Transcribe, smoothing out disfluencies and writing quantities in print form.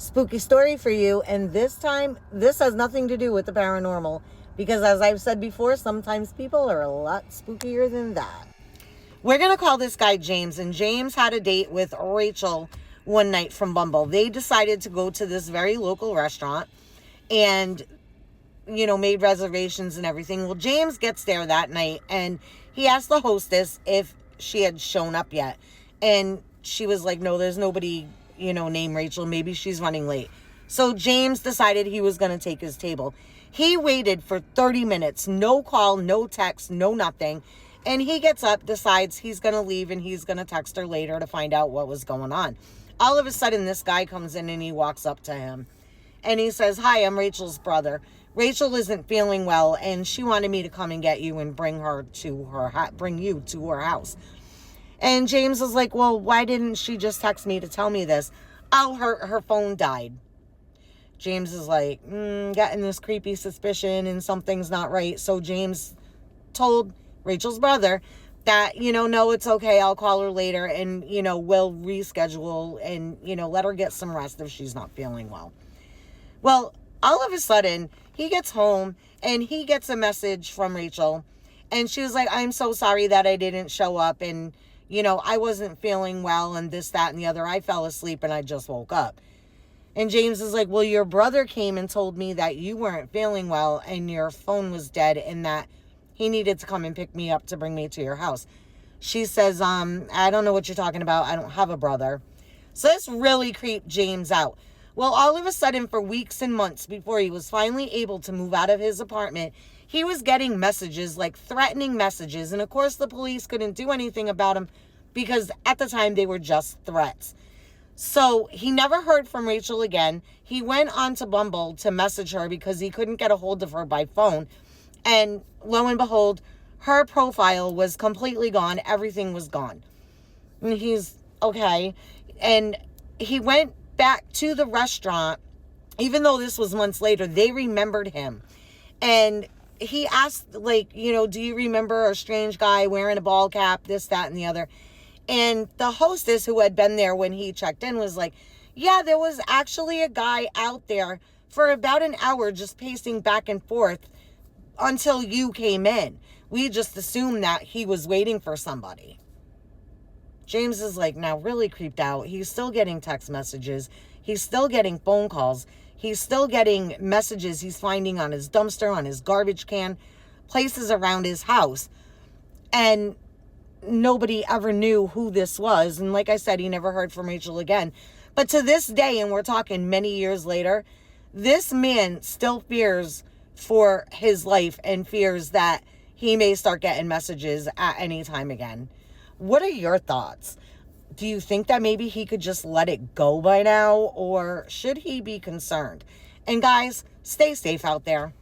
spooky story for you. And this time, this has nothing to do with the paranormal. Because as I've said before, sometimes people are a lot spookier than that. We're going to call this guy James. And James had a date with Rachel one night from Bumble. They decided to go to this very local restaurant and, made reservations and everything. Well, James gets there that night and he asked the hostess if she had shown up yet. And she was like, no, there's nobody, named Rachel. Maybe she's running late. So James decided he was going to take his table. He waited for 30 minutes, no call, no text, no nothing. And he gets up, decides he's going to leave and he's going to text her later to find out what was going on. All of a sudden, this guy comes in and he walks up to him. And he says, hi, I'm Rachel's brother. Rachel isn't feeling well and she wanted me to come and get you and bring you to her house. And James was like, well, why didn't she just text me to tell me this? Oh, her phone died. James is like, getting this creepy suspicion and something's not right. So James told Rachel's brother that, no, it's okay. I'll call her later and, we'll reschedule and, let her get some rest if she's not feeling well. Well, all of a sudden, he gets home and he gets a message from Rachel. And she was like, I'm so sorry that I didn't show up. And, I wasn't feeling well and this, that, and the other. I fell asleep and I just woke up. And James is like, well, your brother came and told me that you weren't feeling well and your phone was dead and that he needed to come and pick me up to bring me to your house. She says, I don't know what you're talking about. I don't have a brother. So this really creeped James out. Well, all of a sudden, for weeks and months before he was finally able to move out of his apartment, he was getting messages, like threatening messages. And of course, the police couldn't do anything about him because at the time they were just threats. So he never heard from Rachel again. He went on to Bumble to message her because he couldn't get a hold of her by phone. And lo and behold, her profile was completely gone. Everything was gone. And he's okay. And he went back to the restaurant. Even though this was months later, they remembered him. And he asked, like, do you remember a strange guy wearing a ball cap, this, that, and the other? And the hostess who had been there when he checked in was like, yeah, there was actually a guy out there for about an hour just pacing back and forth until you came in. We just assumed that he was waiting for somebody. James is like now really creeped out. He's still getting text messages. He's still getting phone calls. He's still getting messages he's finding on his dumpster, on his garbage can, places around his house. And nobody ever knew who this was. And like I said, he never heard from Rachel again. But to this day, and we're talking many years later, this man still fears for his life and fears that he may start getting messages at any time again. What are your thoughts? Do you think that maybe he could just let it go by now, or should he be concerned? And guys, stay safe out there.